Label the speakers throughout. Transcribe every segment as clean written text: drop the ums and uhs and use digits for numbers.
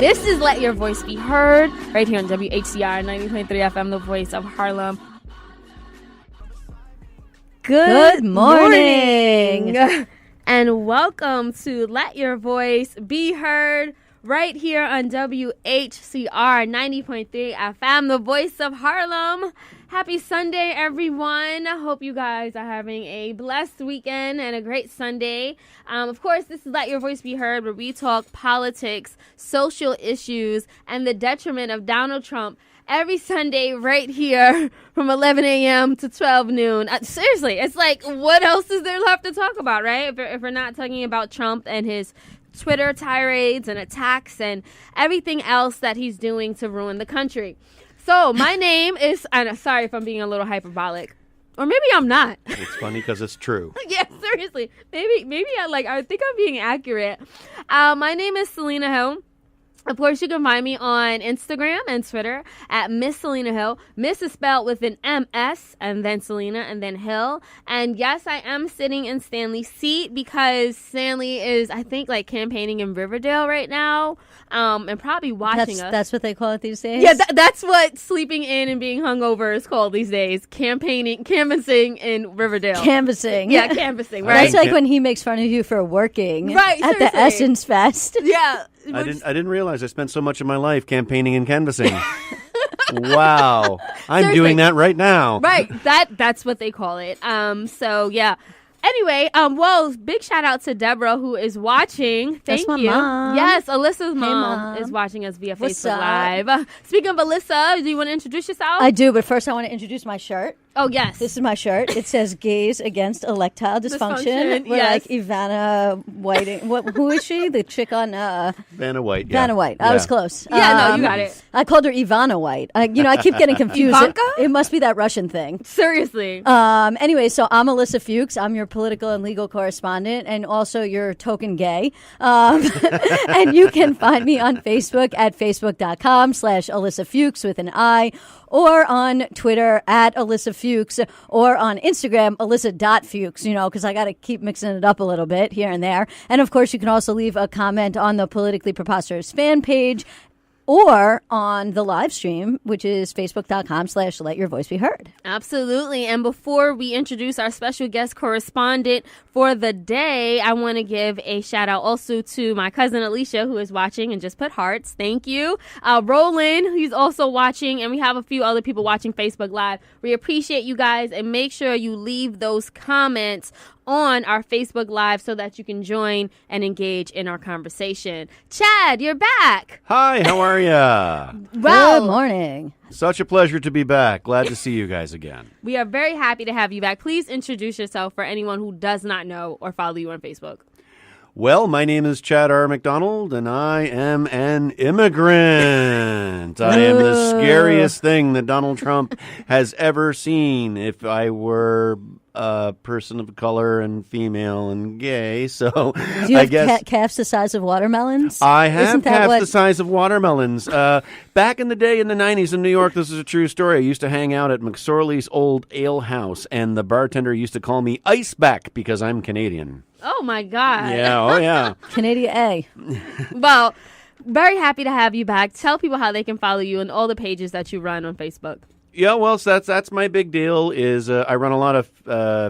Speaker 1: This is Let Your Voice Be Heard, right here on WHCR 90.3 FM, the voice of Harlem. Good morning. And welcome to Let Your Voice Be Heard, right here on WHCR 90.3 FM, the voice of Harlem. Happy Sunday, everyone. I hope you guys are having a blessed weekend and a great Sunday. Of course, this is Let Your Voice Be Heard, where we talk politics, social issues, and the detriment of Donald Trump every Sunday right here from 11 a.m. to 12 noon. Seriously, it's like, what else is there left to talk about, right? If we're not talking about Trump and his Twitter tirades and attacks and everything else that he's doing to ruin the country. So my name is, I'm sorry if I'm being a little hyperbolic, or maybe I'm not.
Speaker 2: It's funny because it's true.
Speaker 1: Yeah, seriously. Maybe I think I'm being accurate. My name is Selena Hill. Of course, you can find me on Instagram and Twitter at Miss Selena Hill. Miss is spelled with an M-S and then Selena and then Hill. And yes, I am sitting in Stanley's seat because Stanley is, I think, like campaigning in Riverdale right now and probably watching us.
Speaker 3: That's what they call it these days?
Speaker 1: Yeah, that's what sleeping in and being hungover is called these days. Canvassing in Riverdale.
Speaker 3: Canvassing.
Speaker 1: Yeah, canvassing, right?
Speaker 3: That's like when he makes fun of you for working at the Essence Fest.
Speaker 1: Yeah.
Speaker 2: I didn't realize I spent so much of my life campaigning and canvassing. Wow. I'm
Speaker 1: Seriously.
Speaker 2: doing that right now.
Speaker 1: Right. That's what they call it. So yeah. Anyway, well, big shout out to Deborah who is watching. Thank
Speaker 3: That's my
Speaker 1: you.
Speaker 3: mom.
Speaker 1: Yes, Alyssa's mom
Speaker 3: Mom.
Speaker 1: is watching us via
Speaker 3: What's
Speaker 1: Facebook
Speaker 3: up?
Speaker 1: Live. Speaking of Alyssa, do you want to introduce yourself?
Speaker 3: I do, but first I want to introduce my shirt.
Speaker 1: Oh, yes.
Speaker 3: This is my shirt. It says Gays Against Electile Dysfunction.
Speaker 1: Dysfunction,
Speaker 3: We're
Speaker 1: yes.
Speaker 3: like Ivana Whiting. Who is she? The chick on
Speaker 2: Vanna White. Yeah.
Speaker 3: Vanna White. I was close.
Speaker 1: Yeah, no, you got it.
Speaker 3: I called her Ivana White. I keep getting confused.
Speaker 1: Ivanka?
Speaker 3: It must be that Russian thing.
Speaker 1: Seriously.
Speaker 3: Anyway, so I'm Alyssa Fuchs. I'm your political and legal correspondent and also your token gay. And you can find me on Facebook at facebook.com/Alyssa Fuchs with an I, or on Twitter at Alyssa Fuchs, or on Instagram, Alyssa.Fuchs, because I got to keep mixing it up a little bit here and there. And of course, you can also leave a comment on the Politically Preposterous fan page or on the live stream, which is facebook.com/Let Your Voice Be Heard.
Speaker 1: Absolutely. And before we introduce our special guest correspondent for the day, I want to give a shout out also to my cousin Alicia, who is watching and just put hearts. Thank you. Roland, who's also watching, and we have a few other people watching Facebook Live. We appreciate you guys, and make sure you leave those comments on our Facebook Live so that you can join and engage in our conversation. Chad, you're back.
Speaker 2: Hi, how are ya?
Speaker 1: Well,
Speaker 3: Good morning.
Speaker 2: Such a pleasure to be back. Glad to see you guys again.
Speaker 1: we are very happy to have you back. Please introduce yourself for anyone who does not know or follow you on Facebook.
Speaker 2: Well, my name is Chad R. McDonald, and I am an immigrant. I am the scariest thing that Donald Trump has ever seen. If I were a person of color and female and gay, so
Speaker 3: Do you
Speaker 2: I
Speaker 3: have
Speaker 2: guess
Speaker 3: calves the size of watermelons?
Speaker 2: I have
Speaker 3: Isn't that
Speaker 2: calves
Speaker 3: what-
Speaker 2: the size of watermelons. Back in the day in the 90s in New York, this is a true story. I used to hang out at McSorley's old ale house, and the bartender used to call me Iceback because I'm Canadian.
Speaker 1: Oh, my God.
Speaker 2: Yeah, oh yeah.
Speaker 3: Canadian A.
Speaker 1: Well, very happy to have you back. Tell people how they can follow you and all the pages that you run on Facebook.
Speaker 2: Yeah, well, so that's my big deal is I run a lot of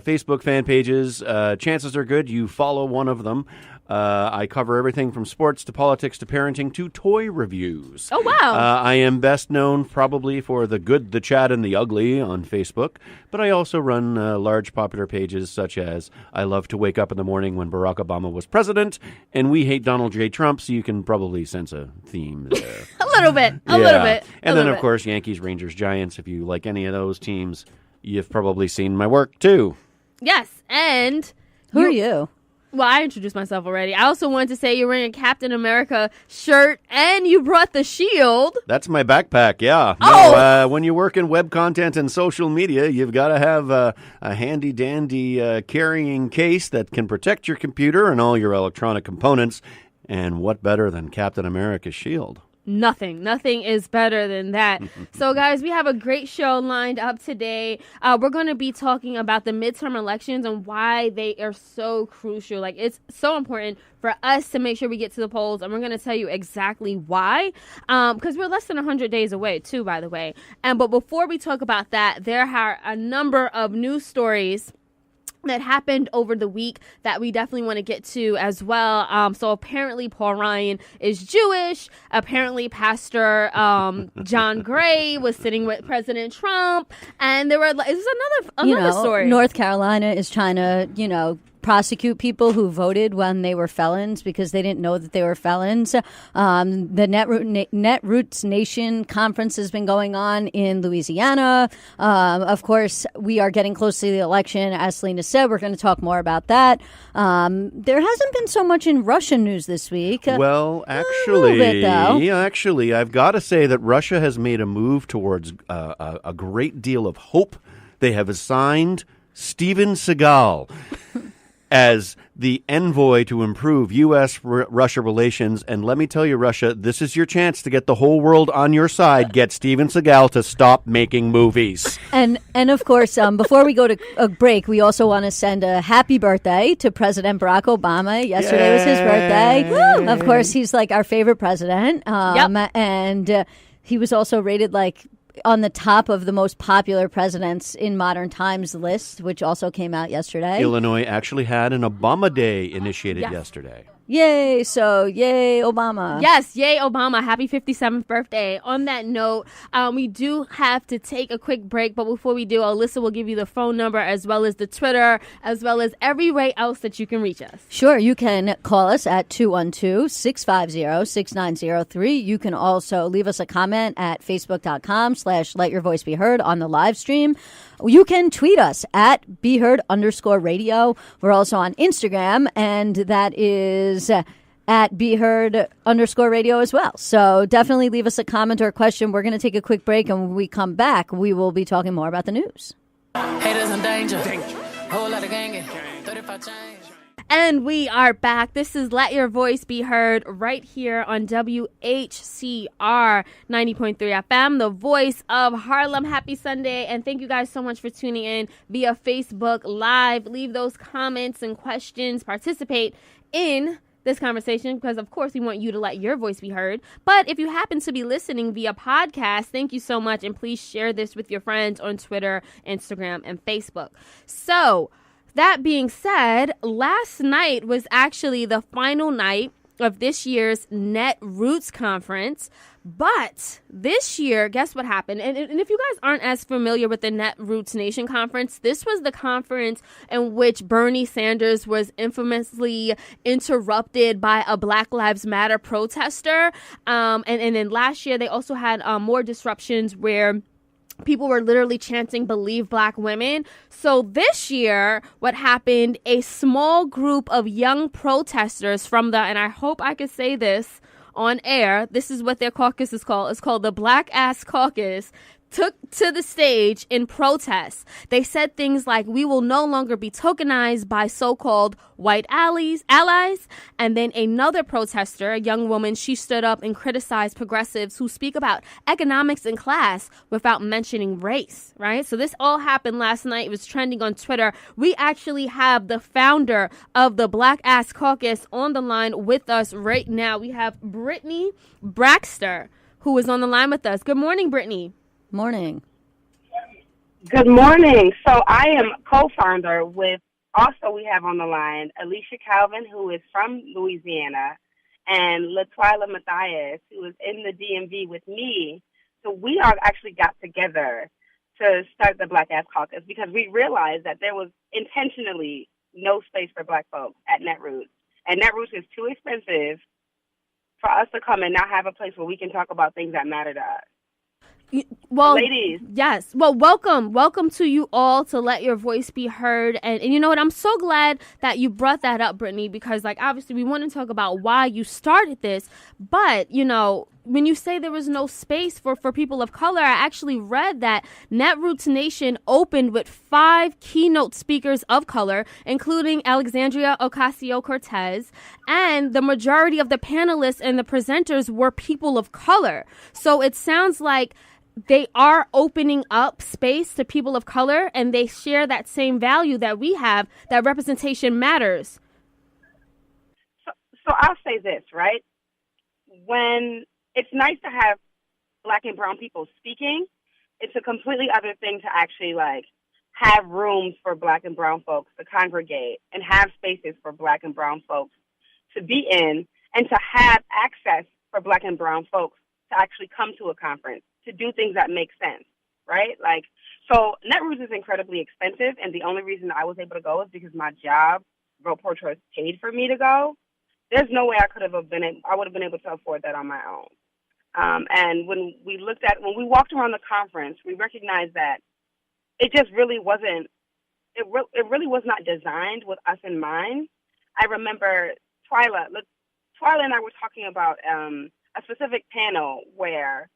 Speaker 2: Facebook fan pages. Chances are good you follow one of them. I cover everything from sports to politics to parenting to toy reviews.
Speaker 1: Oh, wow.
Speaker 2: I am best known probably for the good, the Chad, and the ugly on Facebook, but I also run large popular pages such as I love to wake up in the morning when Barack Obama was president, and we hate Donald J. Trump, so you can probably sense a theme there.
Speaker 1: A little bit.
Speaker 2: And then, of course, Yankees, Rangers, Giants. If you like any of those teams, you've probably seen my work, too.
Speaker 1: Yes, and...
Speaker 3: Who are you?
Speaker 1: Well, I introduced myself already. I also wanted to say you're wearing a Captain America shirt and you brought the shield.
Speaker 2: That's my backpack, yeah.
Speaker 1: Oh!
Speaker 2: No, when you work in web content and social media, you've got to have a handy-dandy carrying case that can protect your computer and all your electronic components. And what better than Captain America's shield?
Speaker 1: Nothing is better than that. So, guys, we have a great show lined up today. We're going to be talking about the midterm elections and why they are so crucial. Like, it's so important for us to make sure we get to the polls, and we're going to tell you exactly why. Because we're less than 100 days away, too, by the way. But before we talk about that, there are a number of news stories that happened over the week that we definitely want to get to as well. So apparently Paul Ryan is Jewish. Apparently Pastor John Gray was sitting with President Trump. And there were, this is another story.
Speaker 3: North Carolina is trying to, prosecute people who voted when they were felons because they didn't know that they were felons. The Netroots Nation conference has been going on in Louisiana. Of course, we are getting close to the election. As Selena said, we're going to talk more about that. There hasn't been so much in Russian news this week.
Speaker 2: Well, actually, I've got to say that Russia has made a move towards a great deal of hope. They have assigned Steven Seagal as the envoy to improve U.S.-Russia relations. And let me tell you, Russia, this is your chance to get the whole world on your side. Get Steven Seagal to stop making movies.
Speaker 3: And of course, before we go to a break, we also want to send a happy birthday to President Barack Obama. Yesterday was his birthday. Woo! Of course, he's like our favorite president. And he was also rated on the top of the most popular presidents in modern times list, which also came out yesterday.
Speaker 2: Illinois actually had an Obama Day initiated yesterday.
Speaker 3: Yay. So, yay, Obama.
Speaker 1: Yes, yay, Obama. Happy 57th birthday. On that note, we do have to take a quick break. But before we do, Alyssa will give you the phone number as well as the Twitter, as well as every way else that you can reach us.
Speaker 3: Sure. You can call us at 212-650-6903. You can also leave us a comment at facebook.com/letyourvoicebeheard on the live stream. You can tweet us at BeHeard_radio. We're also on Instagram, and that is at BeHeard_radio as well. So definitely leave us a comment or a question. We're going to take a quick break, and when we come back, we will be talking more about the news.
Speaker 4: Haters in danger. Whole lot of gangin'. 35 change.
Speaker 1: And we are back. This is Let Your Voice Be Heard right here on WHCR 90.3 FM, the voice of Harlem. Happy Sunday. And thank you guys so much for tuning in via Facebook Live. Leave those comments and questions. Participate in this conversation because, of course, we want you to let your voice be heard. But if you happen to be listening via podcast, thank you so much. And please share this with your friends on Twitter, Instagram, and Facebook. So, that being said, last night was actually the final night of this year's Netroots conference. But this year, guess what happened? And if you guys aren't as familiar with the Netroots Nation conference, this was the conference in which Bernie Sanders was infamously interrupted by a Black Lives Matter protester. And then last year, they also had more disruptions where people were literally chanting "Believe Black Women." So this year, what happened, a small group of young protesters from and I hope I could say this on air, this is what their caucus is called. It's called the Black Ass Caucus, took to the stage in protest. They said things like, "We will no longer be tokenized by so-called white allies." And then another protester, a young woman, she stood up and criticized progressives who speak about economics and class without mentioning race, right? So this all happened last night. It was trending on Twitter. We actually have the founder of the Black Ass Caucus on the line with us right now. We have Brittany Braxter, who is on the line with us. Good morning, Brittany.
Speaker 3: Morning.
Speaker 5: Good morning. So I am co-founder with, also we have on the line, Alicia Calvin, who is from Louisiana, and LaTwyla Matthias, who is in the DMV with me. So we all actually got together to start the Black Ass Caucus because we realized that there was intentionally no space for Black folks at Netroots. And Netroots is too expensive for us to come and not have a place where we can talk about things that matter to us.
Speaker 1: Well,
Speaker 5: ladies.
Speaker 1: Yes. Well, welcome to you all to Let Your Voice Be Heard. And you know what? I'm so glad that you brought that up, Brittany, because obviously we want to talk about why you started this. But, when you say there was no space for people of color, I actually read that Netroots Nation opened with 5 keynote speakers of color, including Alexandria Ocasio-Cortez, and the majority of the panelists and the presenters were people of color. So it sounds like they are opening up space to people of color, and they share that same value that we have, that representation matters.
Speaker 5: So I'll say this, right? When it's nice to have Black and brown people speaking, it's a completely other thing to actually like have rooms for Black and brown folks to congregate and have spaces for Black and brown folks to be in, and to have access for Black and brown folks to actually come to a conference, to do things that make sense, right? Like, so Netroots is incredibly expensive, and the only reason I was able to go is because my job, Vote Pro Choice, paid for me to go. There's no way I would have been able to afford that on my own. And when we walked around the conference, we recognized that it just really wasn't, it really was not designed with us in mind. I remember Twyla and I were talking about a specific panel where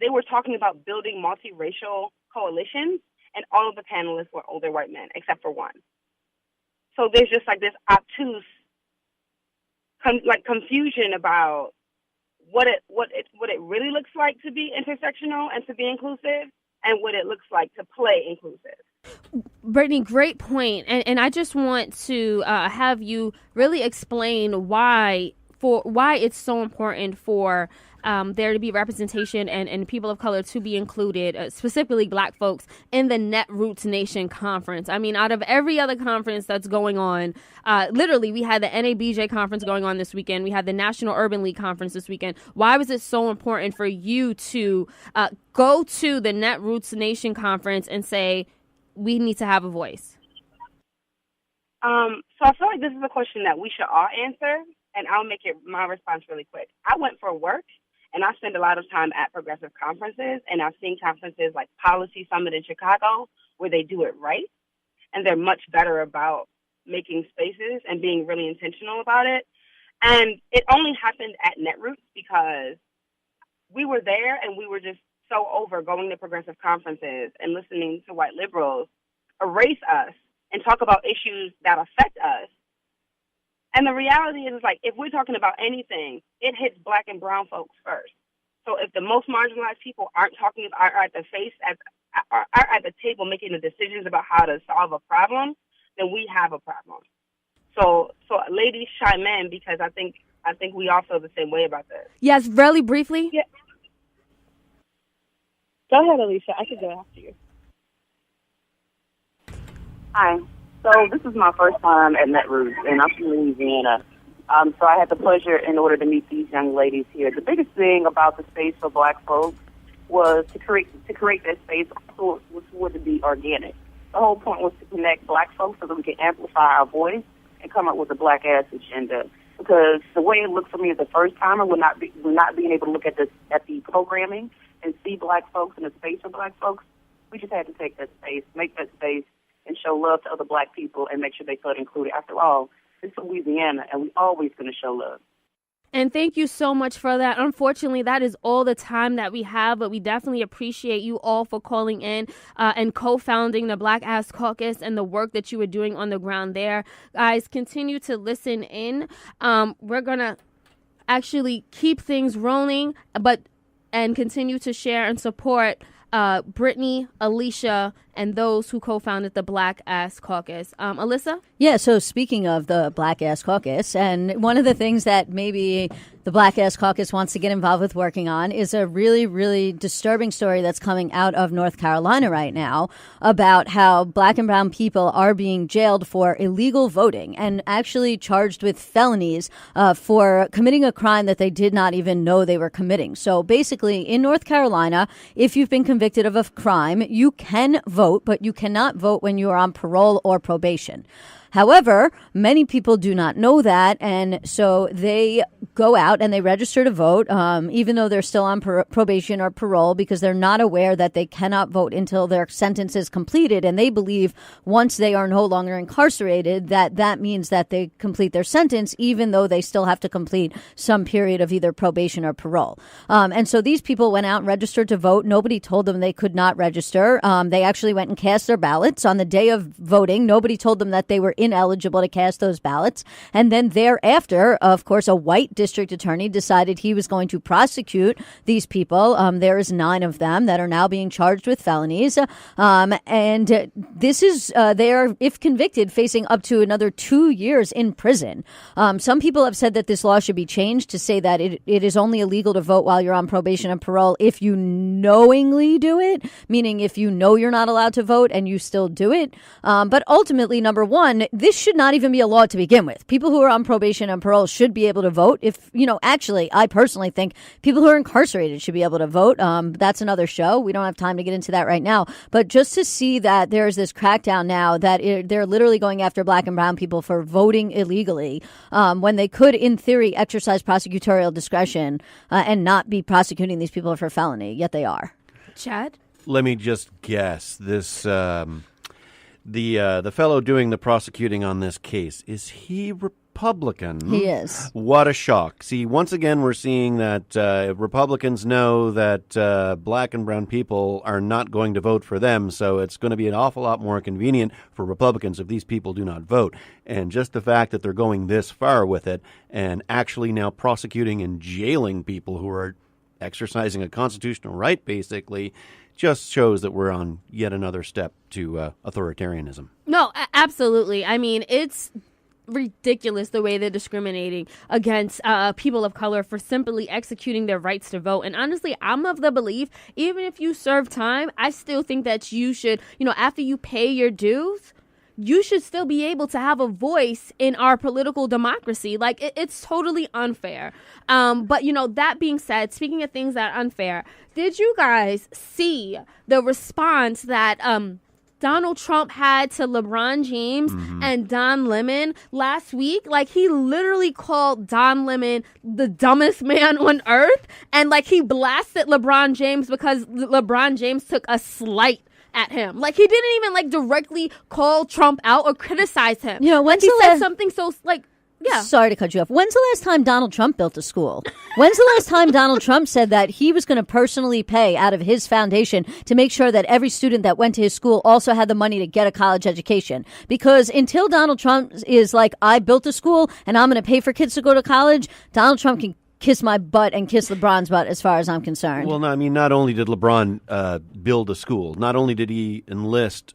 Speaker 5: they were talking about building multiracial coalitions, and all of the panelists were older white men, except for one. So there's just like this obtuse confusion about what it really looks like to be intersectional and to be inclusive, and what it looks like to play inclusive.
Speaker 1: Brittany, great point. And I just want to have you really explain why it's so important for there to be representation and people of color to be included, specifically Black folks, in the Netroots Nation conference. I mean, out of every other conference that's going on, literally, we had the NABJ conference going on this weekend. We had the National Urban League conference this weekend. Why was it so important for you to go to the Netroots Nation conference and say, we need to have a voice?
Speaker 5: So I feel like this is a question that we should all answer, and I'll make my response really quick. I went for work, and I spend a lot of time at progressive conferences, and I've seen conferences like Policy Summit in Chicago where they do it right, and they're much better about making spaces and being really intentional about it. And it only happened at Netroots because we were there, and we were just so over going to progressive conferences and listening to white liberals erase us and talk about issues that affect us. And the reality is, like, if we're talking about anything, it hits Black and brown folks first. So if the most marginalized people are at the table making the decisions about how to solve a problem, then we have a problem. So ladies, chime in, because I think we all feel the same way about this.
Speaker 1: Yes, really briefly.
Speaker 5: Yeah. Go ahead, Alicia. I can go after you.
Speaker 6: Hi. So this is my first time at Netroots, and I'm from Louisiana. So I had the pleasure, in order to meet these young ladies here. The biggest thing about the space for Black folks was to create that space was to be organic. The whole point was to connect Black folks so that we can amplify our voice and come up with a Black ass agenda. Because the way it looked for me as a first timer, we're not being able to look at the programming and see Black folks in the space for Black folks. We just had to take that space, make that space, and show love to other Black people and make sure they felt included. After all, it's Louisiana, and we're always going to show love.
Speaker 1: And thank you so much for that. Unfortunately, that is all the time that we have, but we definitely appreciate you all for calling in and co-founding the Black Ass Caucus and the work that you were doing on the ground there. Guys, continue to listen in. We're going to actually keep things rolling, and continue to share and support Brittany, Alicia, and those who co-founded the Black Ass Caucus. Alyssa?
Speaker 3: Yeah, so speaking of the Black Ass Caucus, and one of the things that maybe the Black Ass Caucus wants to get involved with working on is a really, really disturbing story that's coming out of North Carolina right now about how Black and brown people are being jailed for illegal voting and actually charged with felonies for committing a crime that they did not even know they were committing. So basically, in North Carolina, if you've been convicted of a crime, you can vote, but you cannot vote when you are on parole or probation. However, many people do not know that, and so they go out and they register to vote, even though they're still on probation or parole, because they're not aware that they cannot vote until their sentence is completed, and they believe once they are no longer incarcerated that means that they complete their sentence, even though they still have to complete some period of either probation or parole. And so these people went out and registered to vote. Nobody told them they could not register. They actually went and cast their ballots on the day of voting. Nobody told them that they were ineligible to cast those ballots. And then thereafter, of course, a white district attorney decided he was going to prosecute these people. There is 9 of them that are now being charged with felonies. And this is, they are, if convicted, facing up to another 2 years in prison. Some people have said that this law should be changed to say that it is only illegal to vote while you're on probation and parole if you knowingly do it, meaning if you know you're not allowed to vote and you still do it. But ultimately, number one, this should not even be a law to begin with. People who are on probation and parole should be able to vote. If, actually, I personally think people who are incarcerated should be able to vote. That's another show. We don't have time to get into that right now. But just to see that there's this crackdown now that they're literally going after black and brown people for voting illegally, when they could, in theory, exercise prosecutorial discretion and not be prosecuting these people for felony, yet they are.
Speaker 1: Chad?
Speaker 2: Let me just guess. This the fellow doing the prosecuting on this case, is he Republican?
Speaker 3: He is.
Speaker 2: What a shock. See, once again, we're seeing that Republicans know that black and brown people are not going to vote for them, so it's going to be an awful lot more convenient for Republicans if these people do not vote. And just the fact that they're going this far with it and actually now prosecuting and jailing people who are exercising a constitutional right, basically, just shows that we're on yet another step to authoritarianism.
Speaker 1: No, absolutely. I mean, it's ridiculous the way they're discriminating against people of color for simply executing their rights to vote. And honestly, I'm of the belief, even if you serve time, I still think that you should, after you pay your dues, you should still be able to have a voice in our political democracy. Like, it's totally unfair. But, that being said, speaking of things that are unfair, did you guys see the response that Donald Trump had to LeBron James and Don Lemon last week? Like, he literally called Don Lemon the dumbest man on earth. And, like, he blasted LeBron James because LeBron James took a slight at him. Like, he didn't even directly call Trump out or criticize him.
Speaker 3: When's
Speaker 1: he
Speaker 3: the
Speaker 1: said something so yeah.
Speaker 3: Sorry to cut you off. When's the last time Donald Trump built a school? When's the last time Donald Trump said that he was going to personally pay out of his foundation to make sure that every student that went to his school also had the money to get a college education? Because until Donald Trump is like, I built a school and I'm going to pay for kids to go to college, Donald Trump can kiss my butt and kiss LeBron's butt as far as I'm concerned.
Speaker 2: Well, no, I mean, not only did LeBron build a school, not only did he enlist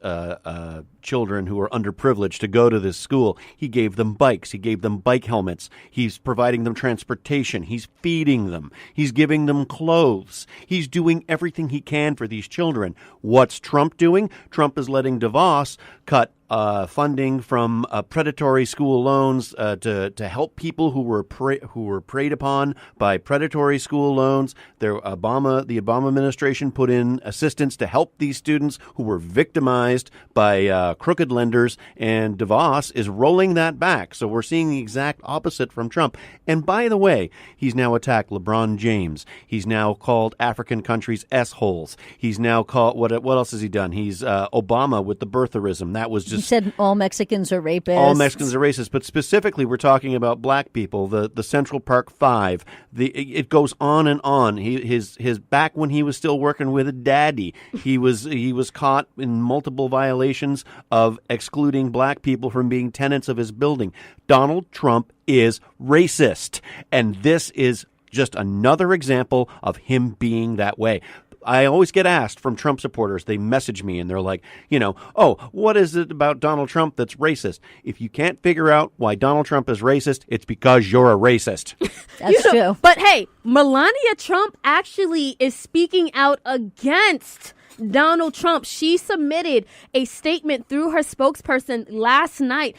Speaker 2: children who were underprivileged to go to this school, he gave them bikes, he gave them bike helmets, he's providing them transportation, he's feeding them, he's giving them clothes, he's doing everything he can for these children. What's Trump doing? Trump is letting DeVos cut funding from predatory school loans to help people who were preyed upon by predatory school loans. The Obama administration put in assistance to help these students who were victimized by crooked lenders, and DeVos is rolling that back. So we're seeing the exact opposite from Trump. And by the way, he's now attacked LeBron James. He's now called African countries S-holes. He's now called, what else has he done? He's Obama with the birtherism. That was just...
Speaker 3: He said all Mexicans are rapists.
Speaker 2: All Mexicans are racist. But specifically, we're talking about black people, the Central Park Five. It goes on and on. His back when he was still working with a daddy, he was caught in multiple violations of excluding black people from being tenants of his building. Donald Trump is racist. And this is just another example of him being that way. I always get asked from Trump supporters, they message me and they're like, oh, what is it about Donald Trump that's racist? If you can't figure out why Donald Trump is racist, it's because you're a racist.
Speaker 3: That's true.
Speaker 1: But hey, Melania Trump actually is speaking out against Donald Trump. She submitted a statement through her spokesperson last night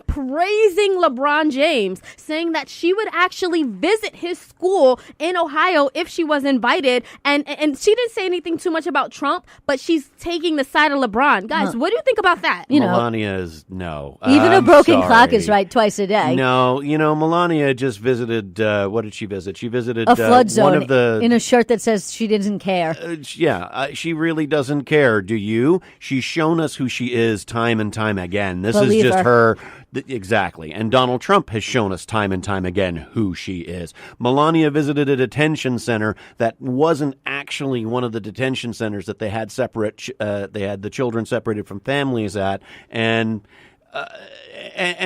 Speaker 1: praising LeBron James, saying that she would actually visit his school in Ohio if she was invited. And she didn't say anything too much about Trump, but she's taking the side of LeBron. Guys, what do you think about that?
Speaker 2: Melania is no.
Speaker 3: Even a broken clock is right twice a day.
Speaker 2: No, Melania just visited, what did she visit? She visited
Speaker 3: a flood zone
Speaker 2: one of the,
Speaker 3: in a shirt that says she didn't care.
Speaker 2: She really doesn't care. Do you? She's shown us who she is time and time again. This
Speaker 3: Believe
Speaker 2: is just
Speaker 3: her.
Speaker 2: Exactly. And Donald Trump has shown us time and time again who she is. Melania visited a detention center that wasn't actually one of the detention centers that they had separate. They had the children separated from families at, and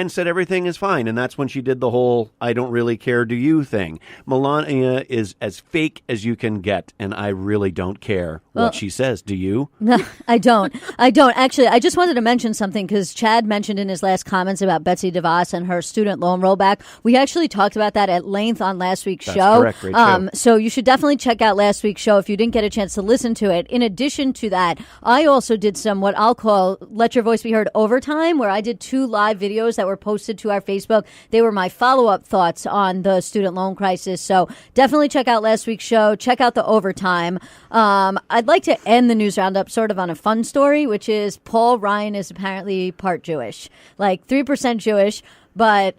Speaker 2: said everything is fine. And that's when she did the whole "I don't really care, do you" thing. Melania is as fake as you can get, and I really don't care what she says. Do you?
Speaker 3: No, I don't. Actually, I just wanted to mention something because Chad mentioned in his last comments about Betsy DeVos and her student loan rollback. We actually talked about that at length on last week's show.
Speaker 2: Correct, great show.
Speaker 3: So you should definitely check out last week's show if you didn't get a chance to listen to it. In addition to that, I also did some what I'll call Let Your Voice Be Heard overtime, where I did 2 live videos that were posted to our Facebook. They were my follow-up thoughts on the student loan crisis. So definitely check out last week's show. Check out the overtime. I'd like to end the news roundup sort of on a fun story, which is Paul Ryan is apparently part Jewish, like 3% Jewish, but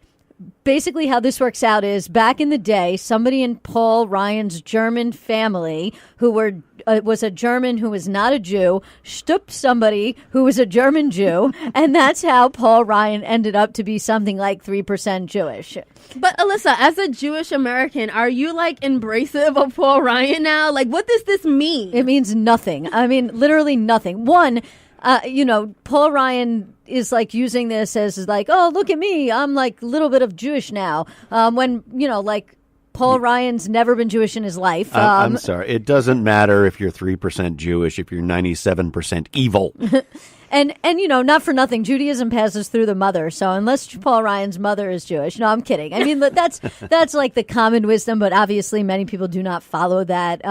Speaker 3: basically how this works out is back in the day, somebody in Paul Ryan's German family who was a German who was not a Jew, stooped somebody who was a German Jew, and that's how Paul Ryan ended up to be something like 3% Jewish.
Speaker 1: But Alyssa, as a Jewish American, are you like embracive of Paul Ryan now? Like, what does this mean?
Speaker 3: It means nothing. I mean, literally nothing. One, Paul Ryan is like using this as like, oh, look at me, I'm like a little bit of Jewish now. When, Paul Ryan's never been Jewish in his life.
Speaker 2: I'm sorry. It doesn't matter if you're 3% Jewish, if you're 97% evil.
Speaker 3: And not for nothing, Judaism passes through the mother. So unless Paul Ryan's mother is Jewish, no, I'm kidding. I mean, that's like the common wisdom, but obviously many people do not follow that.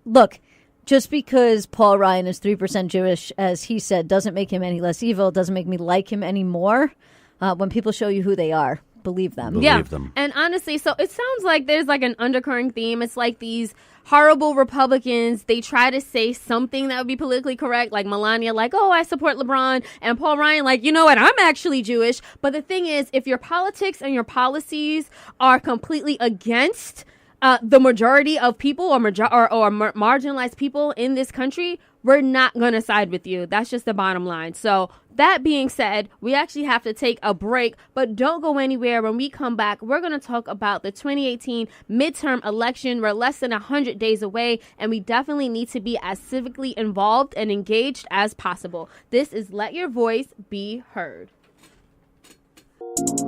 Speaker 3: Look, just because Paul Ryan is 3% Jewish, as he said, doesn't make him any less evil, doesn't make me like him anymore. When people show you who they are, believe them.
Speaker 2: Believe them.
Speaker 1: And honestly, so it sounds like there's like an undercurrent theme. It's like these horrible Republicans, they try to say something that would be politically correct, like Melania, like, oh, I support LeBron, and Paul Ryan, like, you know what, I'm actually Jewish. But the thing is, if your politics and your policies are completely against the majority of people or marginalized people in this country, we're not going to side with you. That's just the bottom line. So that being said, we actually have to take a break, but don't go anywhere. When we come back, we're going to talk about the 2018 midterm election. We're less than 100 days away, and we definitely need to be as civically involved and engaged as possible. This is Let Your Voice Be Heard.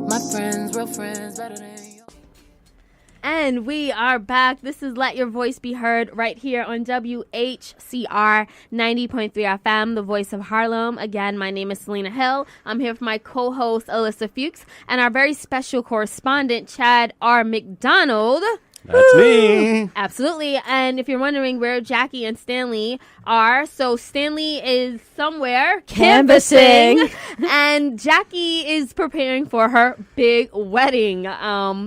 Speaker 4: My friends, real friends, better than you.
Speaker 1: And we are back. This is Let Your Voice Be Heard right here on WHCR 90.3 FM, the voice of Harlem. Again, my name is Selena Hill. I'm here with my co-host, Alyssa Fuchs, and our very special correspondent, Chad R. McDonald.
Speaker 2: That's me.
Speaker 1: Absolutely. And if you're wondering where Jackie and Stanley are, so Stanley is somewhere
Speaker 3: Canvassing.
Speaker 1: and Jackie is preparing for her big wedding,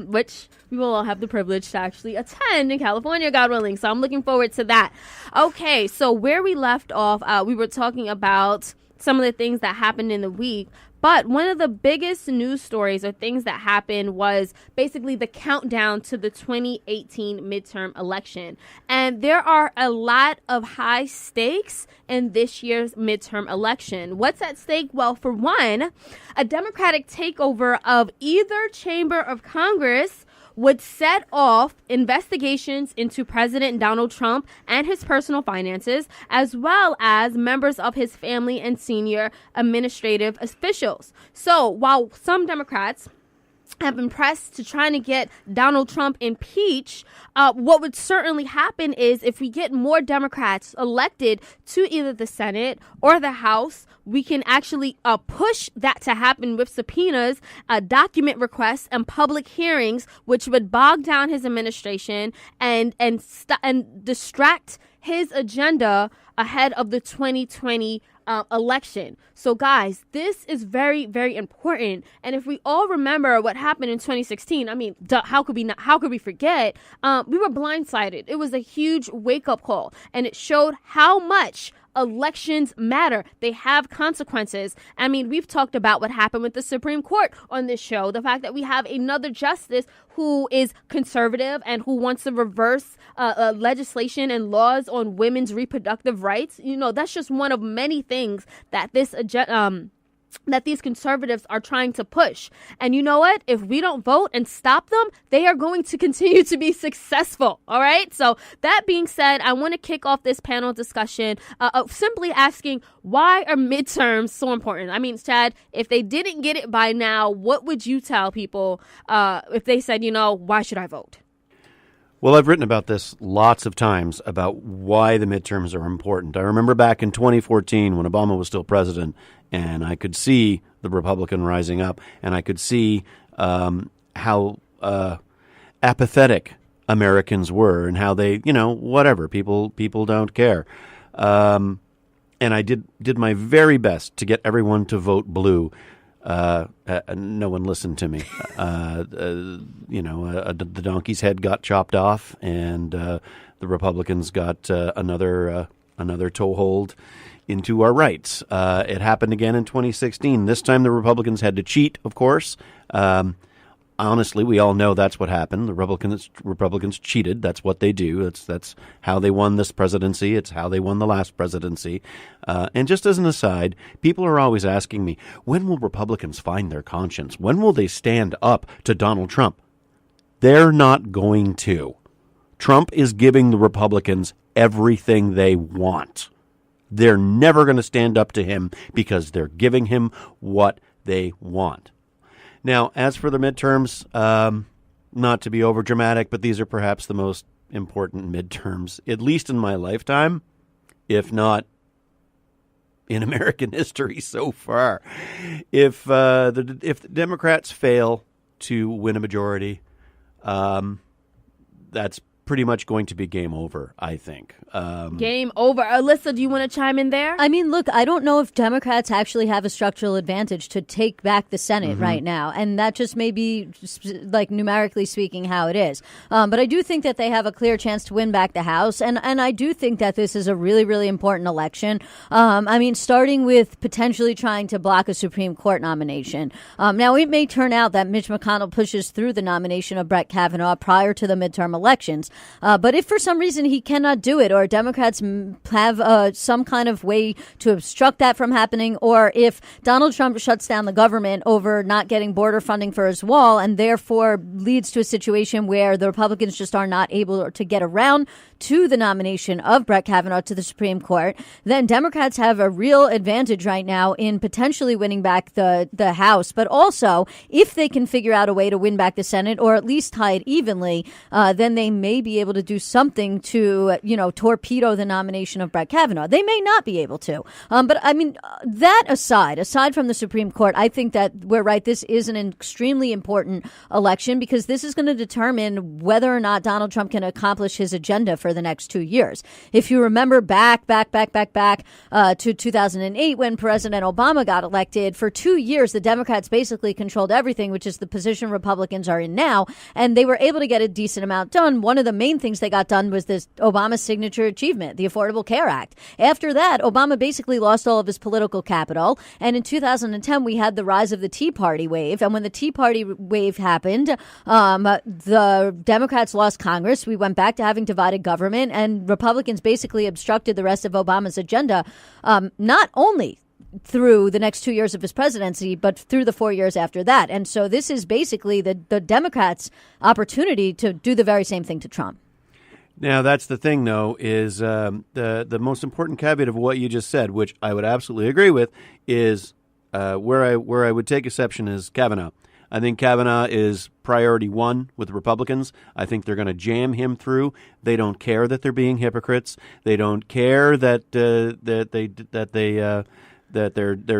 Speaker 1: which we will all have the privilege to actually attend in California, God willing. So I'm looking forward to that. Okay, so where we left off, we were talking about some of the things that happened in the week. But one of the biggest news stories or things that happened was basically the countdown to the 2018 midterm election. And there are a lot of high stakes in this year's midterm election. What's at stake? Well, for one, a Democratic takeover of either chamber of Congress would set off investigations into President Donald Trump and his personal finances, as well as members of his family and senior administrative officials. So while some Democrats have been pressed to trying to get Donald Trump impeached, what would certainly happen is if we get more Democrats elected to either the Senate or the House, we can actually push that to happen with subpoenas, document requests, and public hearings, which would bog down his administration and distract his agenda ahead of the 2020 election. So guys, this is very, very important. And if we all remember what happened in 2016, I mean, how could we forget? We were blindsided. It was a huge wake-up call, and it showed how much elections matter. They have consequences. I mean, we've talked about what happened with the Supreme Court on this show. The fact that we have another justice who is conservative and who wants to reverse legislation and laws on women's reproductive rights. You know, that's just one of many things that that these conservatives are trying to push. And you know what? If we don't vote and stop them, they are going to continue to be successful. All right. So that being said, I want to kick off this panel discussion simply asking, why are midterms so important? I mean, Chad, if they didn't get it by now, what would you tell people if they said, you know, why should I vote?
Speaker 2: Well, I've written about this lots of times about why the midterms are important. I remember back in 2014 when Obama was still president, and I could see the Republican rising up, and I could see how apathetic Americans were and how they, you know, whatever, people don't care. And I did my very best to get everyone to vote blue. No one listened to me. The donkey's head got chopped off, and the Republicans got another toehold into our rights. It happened again in 2016. This time the Republicans had to cheat, of course. Honestly, we all know that's what happened. The Republicans cheated. That's what they do. That's how they won this presidency. It's how they won the last presidency. And just as an aside, people are always asking me, when will Republicans find their conscience? When will they stand up to Donald Trump? They're not going to. Trump is giving the Republicans everything they want. They're never going to stand up to him because they're giving him what they want. Now, as for the midterms, not to be overdramatic, but these are perhaps the most important midterms, at least in my lifetime, if not in American history so far. If the Democrats fail to win a majority, that's pretty much going to be game over, I think.
Speaker 1: Game over. Alyssa, do you want to chime in there?
Speaker 3: I mean, look, I don't know if Democrats actually have a structural advantage to take back the Senate right now. And that just may be, like, numerically speaking, how it is. But I do think that they have a clear chance to win back the House. And I do think that this is a really, really important election. I mean, starting with potentially trying to block a Supreme Court nomination. Now, it may turn out that Mitch McConnell pushes through the nomination of Brett Kavanaugh prior to the midterm elections. But if for some reason he cannot do it, or Democrats have some kind of way to obstruct that from happening, or if Donald Trump shuts down the government over not getting border funding for his wall and therefore leads to a situation where the Republicans just are not able to get around to the nomination of Brett Kavanaugh to the Supreme Court, then Democrats have a real advantage right now in potentially winning back the House. But also, if they can figure out a way to win back the Senate, or at least tie it evenly, then they may be able to do something to, torpedo the nomination of Brett Kavanaugh. They may not be able to. But I mean, that aside from the Supreme Court, I think that we're right. This is an extremely important election because this is going to determine whether or not Donald Trump can accomplish his agenda for the next 2 years. If you remember back to 2008 when President Obama got elected, for 2 years, the Democrats basically controlled everything, which is the position Republicans are in now. And they were able to get a decent amount done. One of the main things they got done was this Obama signature achievement, the Affordable Care Act. After that, Obama basically lost all of his political capital. And in 2010, we had the rise of the Tea Party wave. And when the Tea Party wave happened, the Democrats lost Congress. We went back to having divided government, and Republicans basically obstructed the rest of Obama's agenda, not only through the next 2 years of his presidency, but through the 4 years after that. And so this is basically the Democrats' opportunity to do the very same thing to Trump.
Speaker 2: Now, that's the thing, though, is the most important caveat of what you just said, which I would absolutely agree with, is where I would take exception is Kavanaugh. I think Kavanaugh is priority one with the Republicans. I think they're going to jam him through. They don't care that they're being hypocrites. They don't care that they're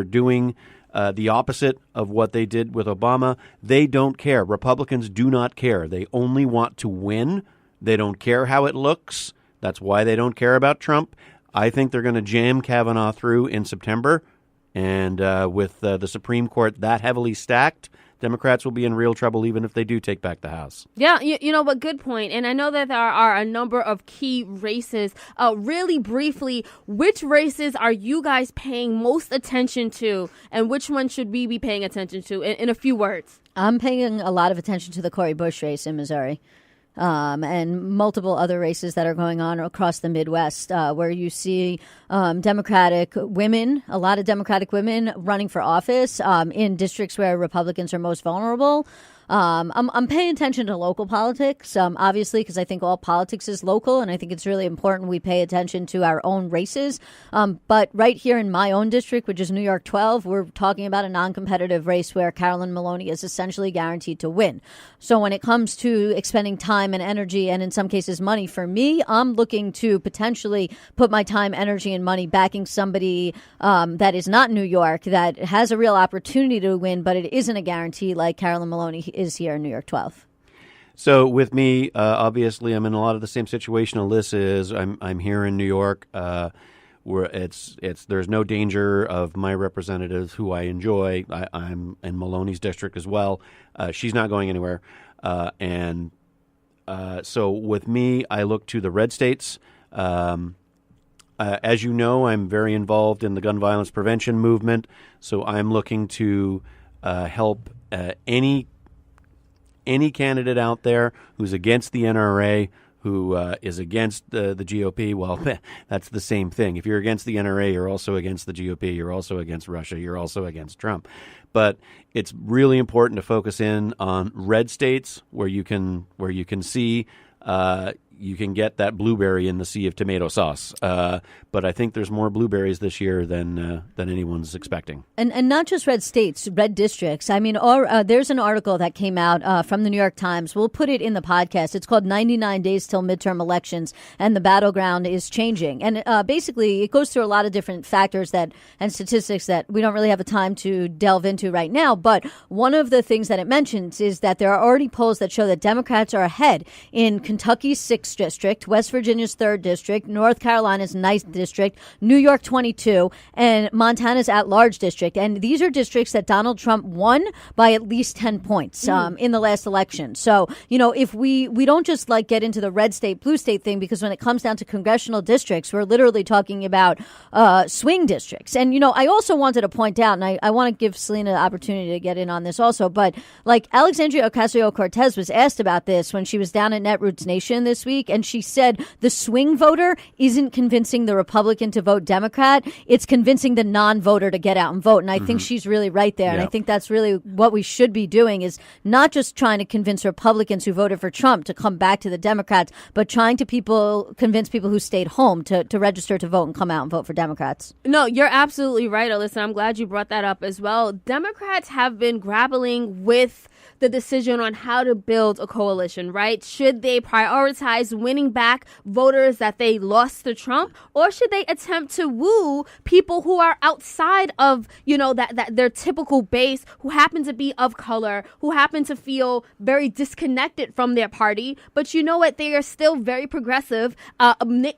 Speaker 2: doing the opposite of what they did with Obama. They don't care. Republicans do not care. They only want to win. They don't care how it looks. That's why they don't care about Trump. I think they're going to jam Kavanaugh through in September. And with the Supreme Court that heavily stacked, Democrats will be in real trouble even if they do take back the House.
Speaker 1: Yeah, you know, but good point. And I know that there are a number of key races. Really briefly, which races are you guys paying most attention to, and which one should we be paying attention to in a few words?
Speaker 3: I'm paying a lot of attention to the Cori Bush race in Missouri. And multiple other races that are going on across the Midwest, where you see Democratic women, a lot of Democratic women running for office in districts where Republicans are most vulnerable. I'm paying attention to local politics, obviously, because I think all politics is local, and I think it's really important we pay attention to our own races. But right here in my own district, which is New York 12, we're talking about a non-competitive race where Carolyn Maloney is essentially guaranteed to win. So when it comes to expending time and energy, and in some cases money, for me, I'm looking to potentially put my time, energy, and money backing somebody that is not New York, that has a real opportunity to win, but it isn't a guarantee like Carolyn Maloney is here in New York 12.
Speaker 2: So with me, obviously, I'm in a lot of the same situation Alyssa is. I'm here in New York, where there's no danger of my representatives who I enjoy. I'm in Maloney's district as well. She's not going anywhere, and so with me, I look to the red states. As you know, I'm very involved in the gun violence prevention movement, so I'm looking to help any candidate out there who's against the NRA, who is against the GOP. Well, that's the same thing. If you're against the NRA, you're also against the GOP. You're also against Russia. You're also against Trump. But it's really important to focus in on red states where you can see you can get that blueberry in the sea of tomato sauce. But I think there's more blueberries this year than anyone's expecting.
Speaker 3: And not just red states, red districts. I mean, there's an article that came out from the New York Times. We'll put it in the podcast. It's called 99 Days Till Midterm Elections, and the battleground is changing. And basically, it goes through a lot of different factors and statistics that we don't really have a time to delve into right now. But one of the things that it mentions is that there are already polls that show that Democrats are ahead in Kentucky's 6th district, West Virginia's 3rd district, North Carolina's 9th district, New York 22, and Montana's at-large district. And these are districts that Donald Trump won by at least 10 points in the last election. So, you know, if we don't just like get into the red state, blue state thing, because when it comes down to congressional districts, we're literally talking about swing districts. And, you know, I also wanted to point out, and I want to give Selena the opportunity to get in on this also, but like Alexandria Ocasio-Cortez was asked about this when she was down at Netroots Nation this week, and she said the swing voter isn't convincing the Republican to vote Democrat. It's convincing the non-voter to get out and vote. And I think she's really right there. And I think that's really what we should be doing, is not just trying to convince Republicans who voted for Trump to come back to the Democrats, but trying to convince people who stayed home to register to vote and come out and vote for Democrats.
Speaker 1: No, you're absolutely right, Alyssa. I'm glad you brought that up as well. Democrats have been grappling with the decision on how to build a coalition, right? Should they prioritize winning back voters that they lost to Trump, or should they attempt to woo people who are outside of, you know, that their typical base, who happen to be of color, who happen to feel very disconnected from their party, but you know what? They are still very progressive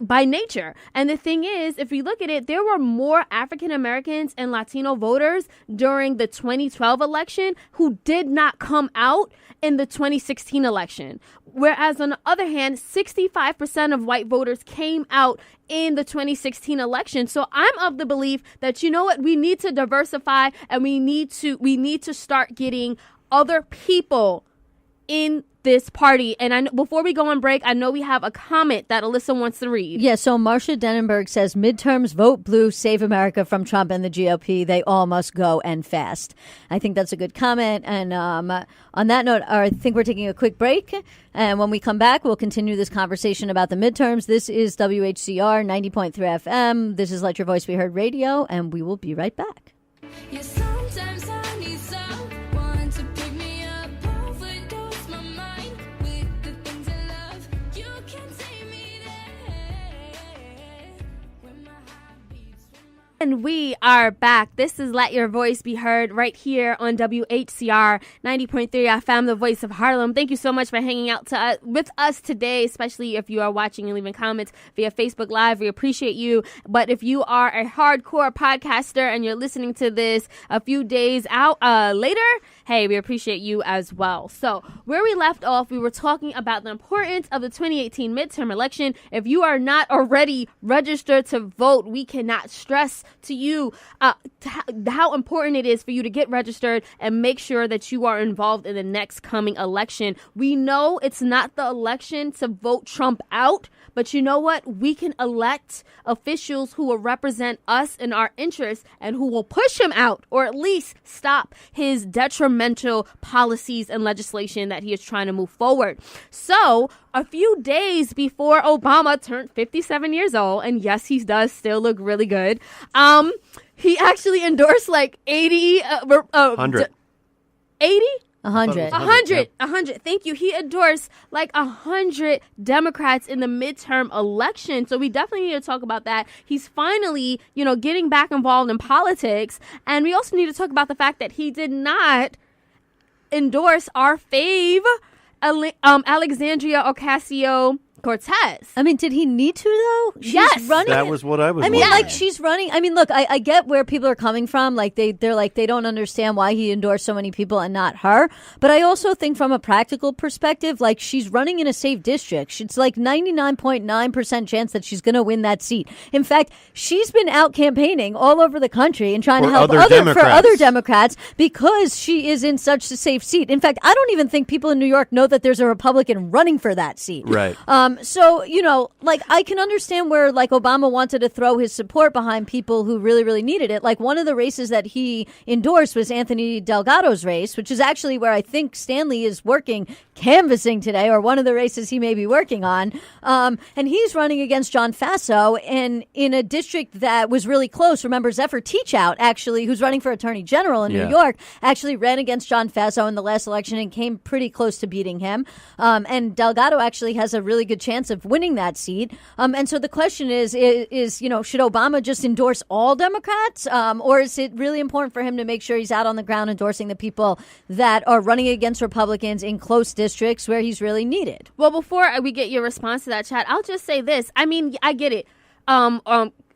Speaker 1: by nature. And the thing is, if you look at it, there were more African Americans and Latino voters during the 2012 election who did not come out in the 2016 election. Whereas on the other hand, 65% of white voters came out in the 2016 election. So I'm of the belief that, you know what, we need to diversify, and we need to start getting other people in this party. And before we go on break, I know we have a comment that Alyssa wants to read.
Speaker 3: Yeah, so Marcia Denenberg says, midterms, vote blue, save America from Trump and the GOP. They all must go, and fast. I think that's a good comment. And on that note, I think we're taking a quick break. And when we come back, we'll continue this conversation about the midterms. This is WHCR 90.3 FM. This is Let Your Voice Be Heard Radio, and we will be right back.
Speaker 7: Yeah, sometimes I need someone to pick me up, overdose my mind with the things I love. You can take me there when my heart beats, when my
Speaker 1: And we are back. This is Let Your Voice Be Heard right here on WHCR 90.3 FM, the voice of Harlem. Thank you so much for hanging out with us today, especially if you are watching and leaving comments via Facebook Live. We appreciate you. But if you are a hardcore podcaster and you're listening to this a few days out later, hey, we appreciate you as well. So where we left off, we were talking about the importance of the 2018 midterm election. If you are not already registered to vote, we cannot stress to you how important it is for you to get registered and make sure that you are involved in the next coming election. We know it's not the election to vote Trump out, but you know what? We can elect officials who will represent us and our interests and who will push him out or at least stop his detrimental policies and legislation that he is trying to move forward. So a few days before Obama turned 57 years old, and yes, he does still look really good, he actually endorsed like 80...
Speaker 2: 100.
Speaker 1: 80?
Speaker 3: 100.
Speaker 1: 100. Thank you. He endorsed like 100 Democrats in the midterm election. So we definitely need to talk about that. He's finally, getting back involved in politics. And we also need to talk about the fact that he did not endorse our fave, Alexandria Ocasio-Cortez.
Speaker 3: I mean, did he need to, though? She's
Speaker 1: Yes.
Speaker 3: running.
Speaker 2: That was what I was
Speaker 3: I mean,
Speaker 2: wondering.
Speaker 3: like, she's running. I mean, look, I get where people are coming from. Like, they're like, they don't understand why he endorsed so many people and not her. But I also think from a practical perspective, like, she's running in a safe district. It's like 99.9% chance that she's going to win that seat. In fact, she's been out campaigning all over the country and trying to help
Speaker 2: other
Speaker 3: Democrats because she is in such a safe seat. In fact, I don't even think people in New York know that there's a Republican running for that seat.
Speaker 2: Right.
Speaker 3: So, like, I can understand where, like, Obama wanted to throw his support behind people who really, really needed it. Like, one of the races that he endorsed was Anthony Delgado's race, which is actually where I think Stanley is canvassing today, or one of the races he may be working on. And he's running against John Faso in a district that was really close. Remember, Zephyr Teachout, actually, who's running for Attorney General in New York, actually ran against John Faso in the last election and came pretty close to beating him. And Delgado actually has a really good chance of winning that seat. And so the question is, should Obama just endorse all Democrats? Or is it really important for him to make sure he's out on the ground endorsing the people that are running against Republicans in close districts where he's really needed?
Speaker 1: Well, before we get your response to that, Chad, I'll just say this. I mean, I get it.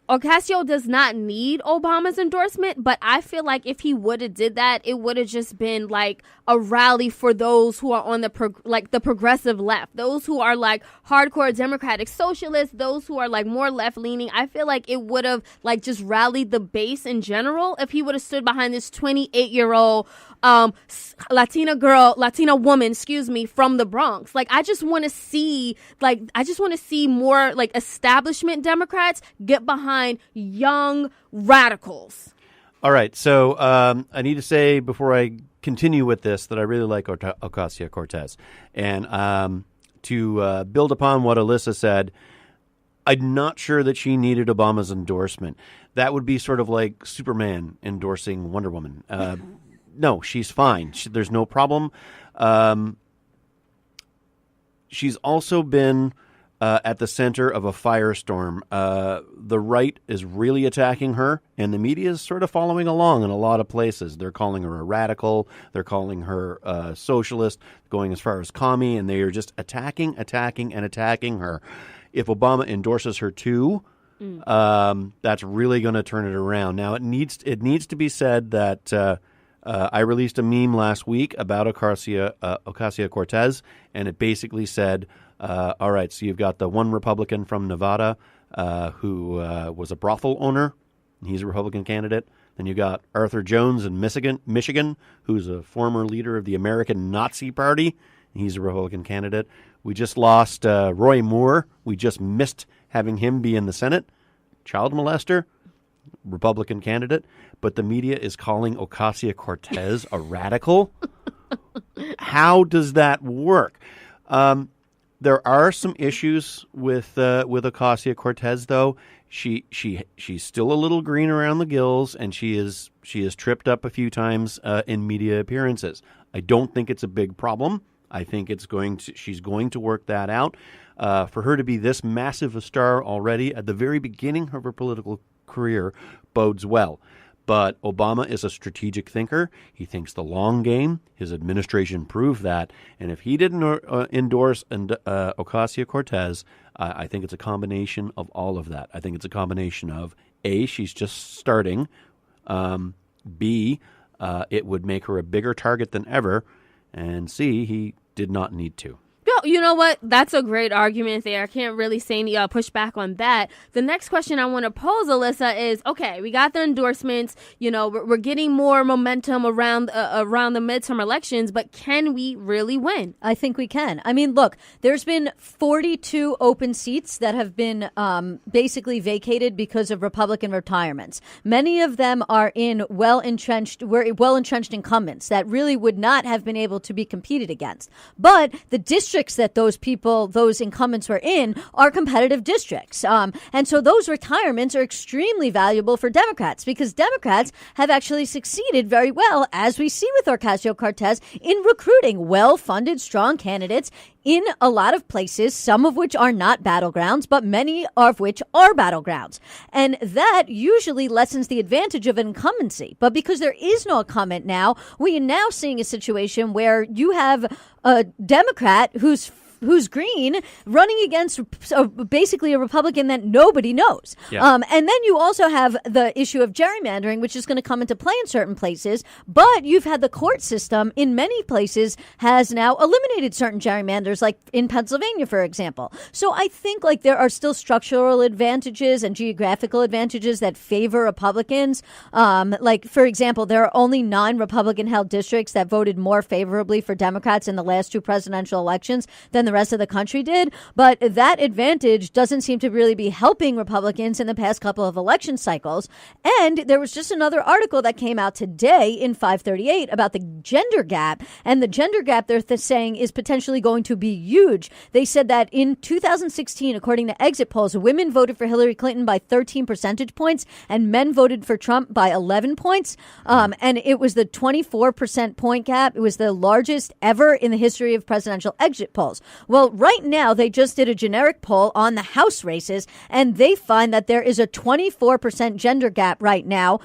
Speaker 1: Ocasio does not need Obama's endorsement, but I feel like if he would have did that, it would have just been like a rally for those who are on the progressive left, those who are like hardcore democratic socialists, those who are like more left leaning. I feel like it would have like just rallied the base in general if he would have stood behind this 28-year-old Latina woman, from the Bronx. Like, I just want to see more like establishment Democrats get behind young radicals.
Speaker 2: All right. So I need to say before I continue with this that I really like Ocasio-Cortez. And to build upon what Alyssa said, I'm not sure that she needed Obama's endorsement. That would be sort of like Superman endorsing Wonder Woman. No, she's fine. There's no problem. She's also been at the center of a firestorm. The right is really attacking her, and the media is sort of following along in a lot of places. They're calling her a radical. They're calling her a socialist, going as far as commie, and they are just attacking her. If Obama endorses her too, that's really going to turn it around. Now, it needs to be said that I released a meme last week about Ocasio-Cortez, and it basically said, all right, so you've got the one Republican from Nevada who was a brothel owner. He's a Republican candidate. Then you got Arthur Jones in Michigan, who's a former leader of the American Nazi Party. He's a Republican candidate. We just lost Roy Moore. We just missed having him be in the Senate. Child molester, Republican candidate. But the media is calling Ocasio-Cortez a radical. How does that work? There are some issues with Ocasio-Cortez, though. She's still a little green around the gills, and she is tripped up a few times in media appearances. I don't think it's a big problem. I think she's going to work that out. For her to be this massive a star already at the very beginning of her political career bodes well. But Obama is a strategic thinker. He thinks the long game. His administration proved that. And if he didn't endorse Ocasio-Cortez, I think it's a combination of all of that. I think it's a combination of, A, she's just starting. B, it would make her a bigger target than ever. And C, he did not need to.
Speaker 1: No, you know what? That's a great argument there. I can't really say any pushback on that. The next question I want to pose, Alyssa, is, okay, we got the endorsements. You know, we're getting more momentum around the midterm elections, but can we really win?
Speaker 3: I think we can. I mean, look, there's been 42 open seats that have been basically vacated because of Republican retirements. Many of them are in well-entrenched incumbents that really would not have been able to be competed against. But the districts that those incumbents were in are competitive districts. And so those retirements are extremely valuable for Democrats because Democrats have actually succeeded very well, as we see with Ocasio-Cortez, in recruiting well-funded, strong candidates in a lot of places, some of which are not battlegrounds, but many of which are battlegrounds. And that usually lessens the advantage of incumbency. But because there is no incumbent now, we are now seeing a situation where you have a Democrat who's green running against basically a Republican that nobody knows.
Speaker 2: Yeah.
Speaker 3: And then you also have the issue of gerrymandering, which is going to come into play in certain places. But you've had the court system in many places has now eliminated certain gerrymanders, like in Pennsylvania, for example. So I think like there are still structural advantages and geographical advantages that favor Republicans. Like, for example, there are only 9 Republican-held districts that voted more favorably for Democrats in the last 2 presidential elections than the rest of the country did. But that advantage doesn't seem to really be helping Republicans in the past couple of election cycles. And there was just another article that came out today in 538 about the gender gap. And the gender gap, they're saying, is potentially going to be huge. They said that in 2016, according to exit polls, women voted for Hillary Clinton by 13 percentage points and men voted for Trump by 11 points. And it was the 24% point gap. It was the largest ever in the history of presidential exit polls. Well, right now, they just did a generic poll on the House races, and they find that there is a 24% gender gap right now,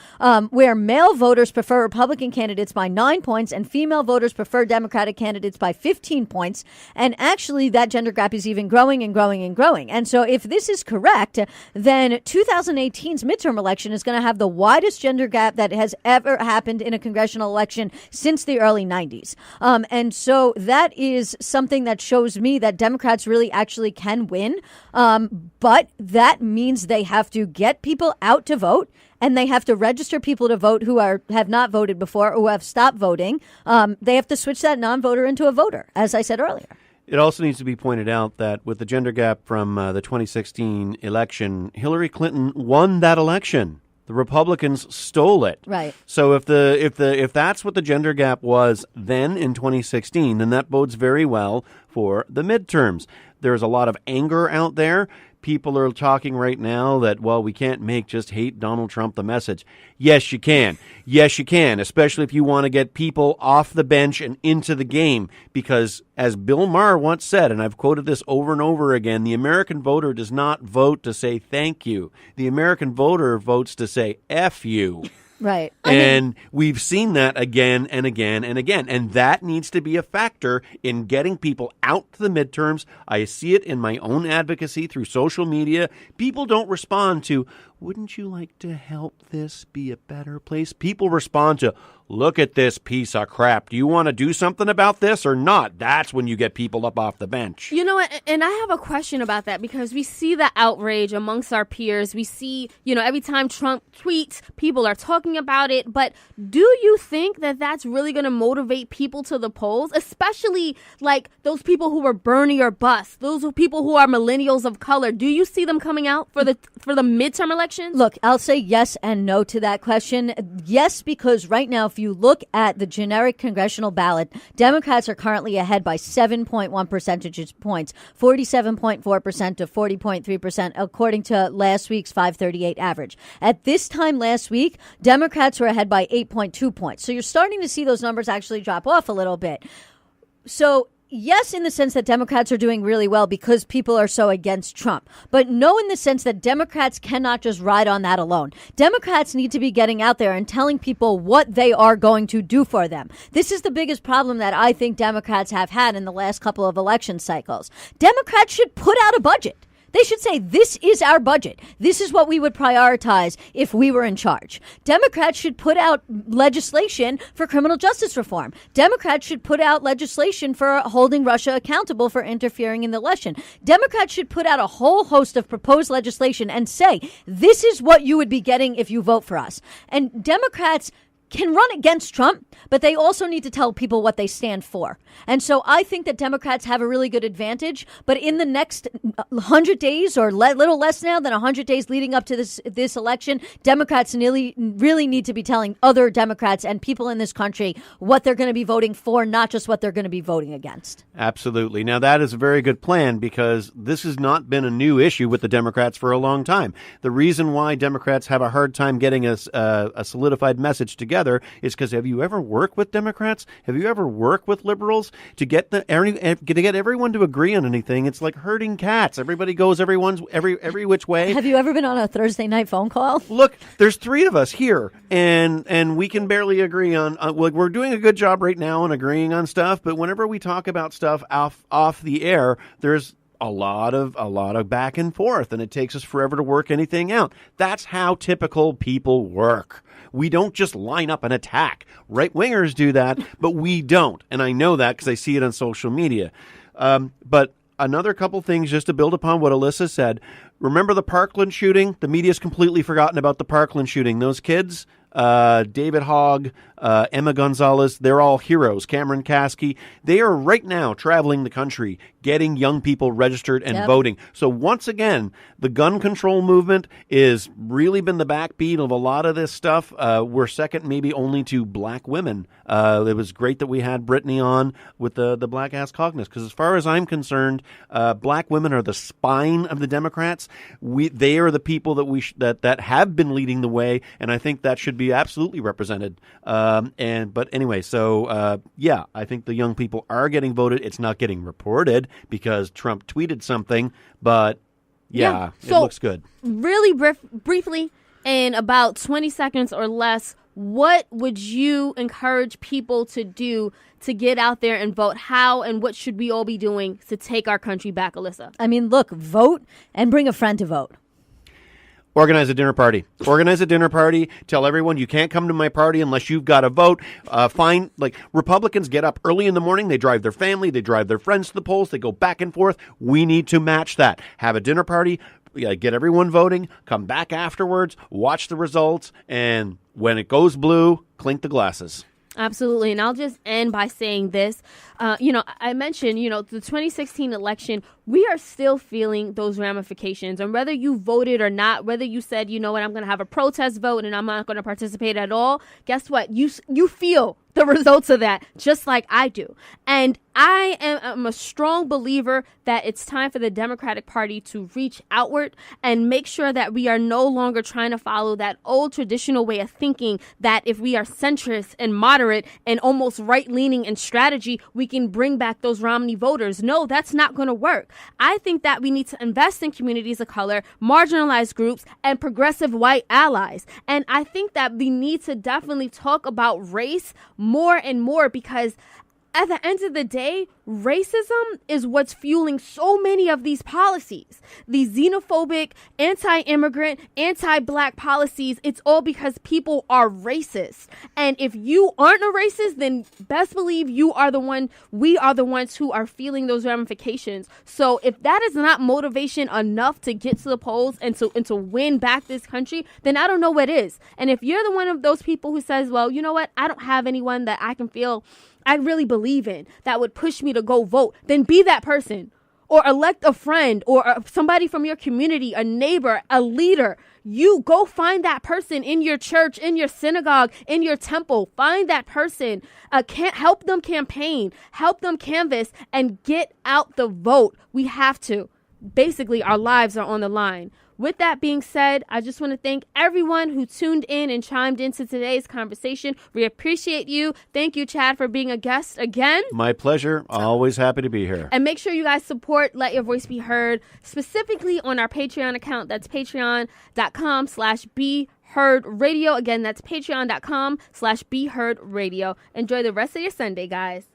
Speaker 3: where male voters prefer Republican candidates by 9 points and female voters prefer Democratic candidates by 15 points. And actually, that gender gap is even growing and growing and growing. And so if this is correct, then 2018's midterm election is going to have the widest gender gap that has ever happened in a congressional election since the early 90s. And so that is something that shows me that Democrats really actually can win. But that means they have to get people out to vote, and they have to register people to vote who have not voted before or who have stopped voting. They have to switch that non-voter into a voter, as I said earlier.
Speaker 2: It also needs to be pointed out that with the gender gap from the 2016 election, Hillary Clinton won that election. The Republicans stole it.
Speaker 3: Right.
Speaker 2: So if that's what the gender gap was then in 2016, then that bodes very well for the midterms. There's a lot of anger out there. People are talking right now that, well, we can't make just hate Donald Trump the message. Yes, you can. Yes, you can, especially if you want to get people off the bench and into the game. Because as Bill Maher once said, and I've quoted this over and over again, the American voter does not vote to say thank you. The American voter votes to say F you.
Speaker 3: Right.
Speaker 2: And we've seen that again and again and again. And that needs to be a factor in getting people out to the midterms. I see it in my own advocacy through social media. People don't respond to, wouldn't you like to help this be a better place? People respond to, look at this piece of crap. Do you want to do something about this or not? That's when you get people up off the bench.
Speaker 1: You know what? And I have a question about that because we see the outrage amongst our peers. We see, every time Trump tweets, people are talking about it. But do you think that that's really going to motivate people to the polls, especially like those people who were Bernie or bust, those people who are millennials of color? Do you see them coming out for the midterm elections?
Speaker 3: Look, I'll say yes and no to that question. Yes, because right now, if you look at the generic congressional ballot, Democrats are currently ahead by 7.1 percentage points, 47.4% to 40.3%, according to last week's 538 average. At this time last week, Democrats were ahead by 8.2 points. So you're starting to see those numbers actually drop off a little bit. So yes, in the sense that Democrats are doing really well because people are so against Trump. But no, in the sense that Democrats cannot just ride on that alone. Democrats need to be getting out there and telling people what they are going to do for them. This is the biggest problem that I think Democrats have had in the last couple of election cycles. Democrats should put out a budget. They should say, this is our budget. This is what we would prioritize if we were in charge. Democrats should put out legislation for criminal justice reform. Democrats should put out legislation for holding Russia accountable for interfering in the election. Democrats should put out a whole host of proposed legislation and say, this is what you would be getting if you vote for us. And Democrats can run against Trump, but they also need to tell people what they stand for. And so I think that Democrats have a really good advantage. But in the next 100 days or little less now than 100 days leading up to this election, Democrats really need to be telling other Democrats and people in this country what they're going to be voting for, not just what they're going to be voting against.
Speaker 2: Absolutely. Now, that is a very good plan because this has not been a new issue with the Democrats for a long time. The reason why Democrats have a hard time getting a solidified message together is because have you ever worked with Democrats? Have you ever worked with liberals to get everyone to agree on anything? It's like herding cats. Everybody goes every which way.
Speaker 3: Have you ever been on a Thursday night phone call?
Speaker 2: Look, there's 3 of us here, and we can barely agree on. We're doing a good job right now on agreeing on stuff, but whenever we talk about stuff off the air, there's a lot of back and forth, and it takes us forever to work anything out. That's how typical people work. We don't just line up and attack. Right-wingers do that, but we don't. And I know that because I see it on social media. But another couple things just to build upon what Alyssa said. Remember the Parkland shooting? The media's completely forgotten about the Parkland shooting. Those kids, David Hogg, Emma Gonzalez, they're all heroes. Cameron Kasky, they are right now traveling the country, getting young people registered and voting. So once again, the gun control movement is really been the backbeat of a lot of this stuff. We're second maybe only to black women. It was great that we had Brittany on with the Black Ass Cogniz, because as far as I'm concerned, black women are the spine of the Democrats. They are the people that have been leading the way, and I think that should be absolutely represented. But anyway, so yeah, I think the young people are getting voted. It's not getting reported because Trump tweeted something, but yeah, it looks good.
Speaker 1: Really briefly, in about 20 seconds or less, what would you encourage people to do to get out there and vote? How and what should we all be doing to take our country back, Alyssa?
Speaker 3: I mean, look, vote and bring a friend to vote.
Speaker 2: Organize a dinner party. Organize a dinner party. Tell everyone you can't come to my party unless you've got a vote. Republicans get up early in the morning. They drive their family. They drive their friends to the polls. They go back and forth. We need to match that. Have a dinner party. Get everyone voting. Come back afterwards. Watch the results. And when it goes blue, clink the glasses.
Speaker 1: Absolutely. And I'll just end by saying this. I mentioned, the 2016 election, we are still feeling those ramifications. And whether you voted or not, whether you said, you know what, I'm going to have a protest vote and I'm not going to participate at all, guess what? You feel the results of that, just like I do. And I'm a strong believer that it's time for the Democratic Party to reach outward and make sure that we are no longer trying to follow that old traditional way of thinking that if we are centrist and moderate and almost right-leaning in strategy, we can bring back those Romney voters. No, that's not going to work. I think that we need to invest in communities of color, marginalized groups, and progressive white allies. And I think that we need to definitely talk about race more and more, because at the end of the day, racism is what's fueling so many of these policies. These xenophobic, anti-immigrant, anti-black policies, it's all because people are racist. And if you aren't a racist, then best believe we are the ones who are feeling those ramifications. So if that is not motivation enough to get to the polls and to win back this country, then I don't know what is. And if you're the one of those people who says, well, you know what, I don't have anyone that I can feel I really believe in that would push me to go vote, then be that person. Or elect a friend or somebody from your community, a neighbor, a leader. You go find that person in your church, in your synagogue, in your temple. Find that person. Can't help them campaign, help them canvass, and get out the vote. We have to. Basically, our lives are on the line. With that being said, I just want to thank everyone who tuned in and chimed into today's conversation. We appreciate you. Thank you, Chad, for being a guest again.
Speaker 2: My pleasure. Always happy to be here.
Speaker 1: And make sure you guys support Let Your Voice Be Heard, specifically on our Patreon account. That's patreon.com/BeHeardRadio. Again, that's patreon.com/BeHeardRadio. Enjoy the rest of your Sunday, guys.